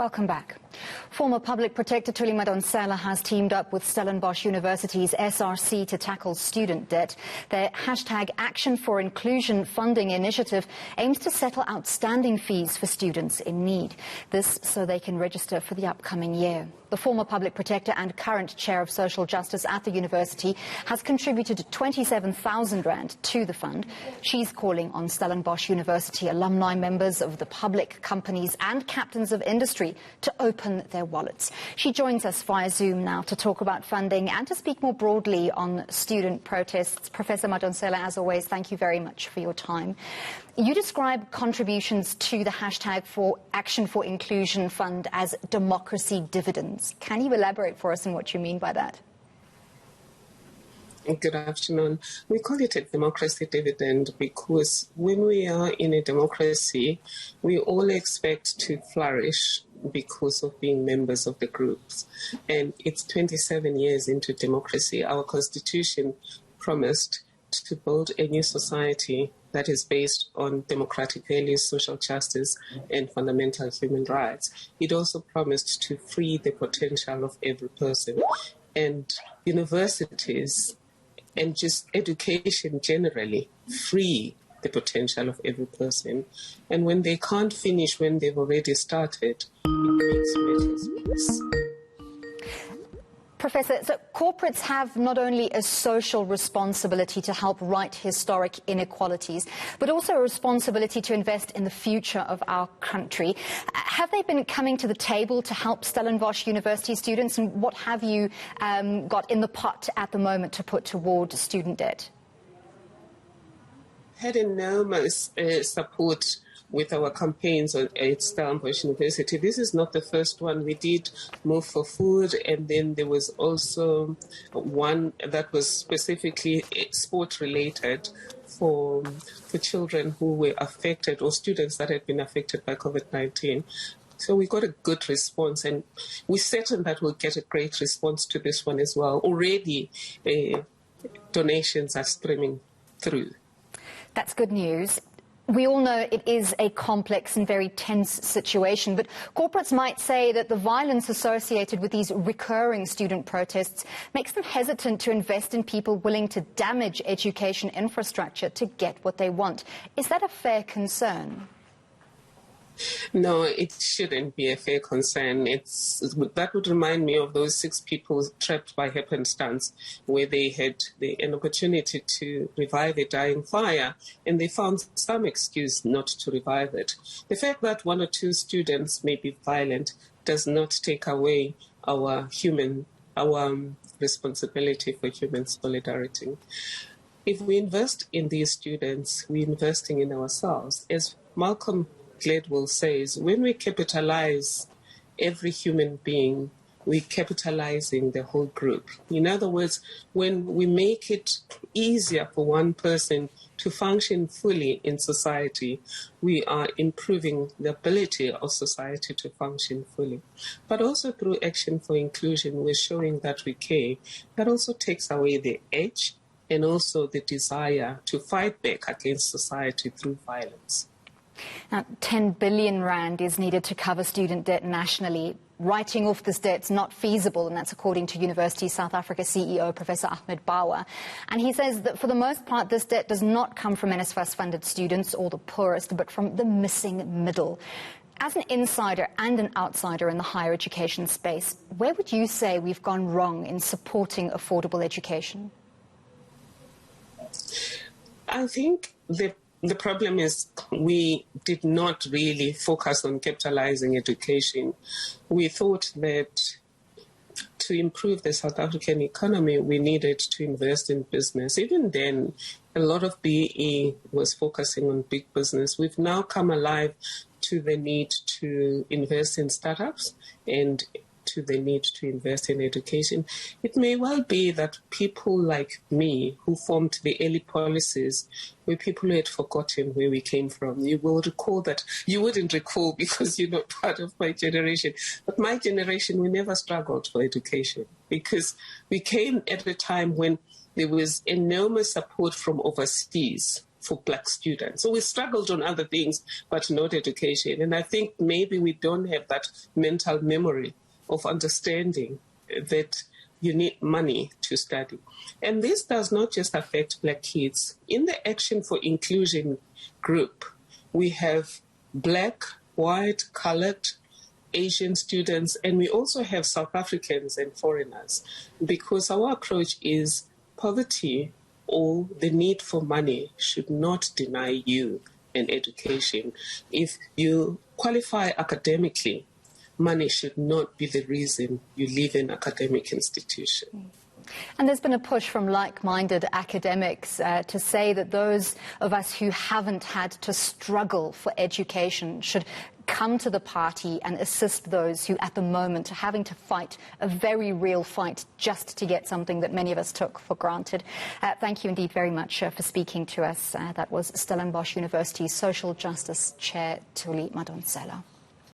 Welcome back. Former Public Protector Thuli Madonsela has teamed up with Stellenbosch University's SRC to tackle student debt. Their hashtag Action for Inclusion funding initiative aims to settle outstanding fees for students in need. This so they can register for the upcoming year. The former Public Protector and current Chair of Social Justice at the university has contributed 27,000 rand to the fund. She's calling on Stellenbosch University alumni, members of the public, companies and captains of industry to open their wallets. She joins us via Zoom now to talk about funding and to speak more broadly on student protests. Professor Madonsela, as always, thank you very much for your time. You describe contributions to the hashtag for Action for Inclusion Fund as democracy dividends. Can you elaborate for us on what you mean by that? Good afternoon. We call it a democracy dividend because when we are in a democracy, we all expect to flourish because of being members of the groups. And it's 27 years into democracy. Our constitution promised to build a new society that is based on democratic values, social justice, and fundamental human rights. It also promised to free the potential of every person. And universities and just education generally free the potential of every person. And when they can't finish when they've already started, it makes matters worse. Professor, so corporates have not only a social responsibility to help right historic inequalities, but also a responsibility to invest in the future of our country. Have they been coming to the table to help Stellenbosch University students, and what have you got in the pot at the moment to put toward student debt? Had enormous support with our campaigns at Stellenbosch University. This is not the first one. We did Move for Food, and then there was also one that was specifically sport-related for children who were affected or students that had been affected by COVID-19. So we got a good response, and we're certain that we'll get a great response to this one as well. Already, donations are streaming through. That's good news. We all know it is a complex and very tense situation, but corporates might say that the violence associated with these recurring student protests makes them hesitant to invest in people willing to damage education infrastructure to get what they want. Is that a fair concern? No, it shouldn't be a fair concern. That would remind me of those 6 people trapped by happenstance, where they had an opportunity to revive a dying fire, and they found some excuse not to revive it. The fact that 1 or 2 students may be violent does not take away our responsibility for human solidarity. If we invest in these students, we're investing in ourselves. As Malcolm Gladwell says, when we capitalize every human being, we're capitalizing the whole group. In other words, when we make it easier for one person to function fully in society, we are improving the ability of society to function fully. But also through Action for Inclusion, we're showing that we care. That also takes away the edge and also the desire to fight back against society through violence. Now, 10 billion rand is needed to cover student debt nationally. Writing off this debt is not feasible, and that's according to University South Africa CEO Professor Ahmed Bauer. And he says that for the most part, this debt does not come from NSFAS-funded students or the poorest, but from the missing middle. As an insider and an outsider in the higher education space, where would you say we've gone wrong in supporting affordable education? I think the problem is we did not really focus on capitalizing education. We thought that to improve the South African economy, we needed to invest in business. Even then, a lot of BE was focusing on big business. We've now come alive to the need to invest in startups and to the need to invest in education. It may well be that people like me who formed the early policies were people who had forgotten where we came from. You will recall that. You wouldn't recall because you're not part of my generation. But my generation, we never struggled for education because we came at a time when there was enormous support from overseas for black students. So we struggled on other things, but not education. And I think maybe we don't have that mental memory of understanding that you need money to study. And this does not just affect black kids. In the Action for Inclusion group, we have black, white, colored, Asian students, and we also have South Africans and foreigners, because our approach is poverty or the need for money should not deny you an education. If you qualify academically, money should not be the reason you leave an academic institution. And there's been a push from like-minded academics to say that those of us who haven't had to struggle for education should come to the party and assist those who at the moment are having to fight a very real fight just to get something that many of us took for granted. Thank you indeed very much for speaking to us. That was Stellenbosch University's Social Justice Chair Thuli Madonsela.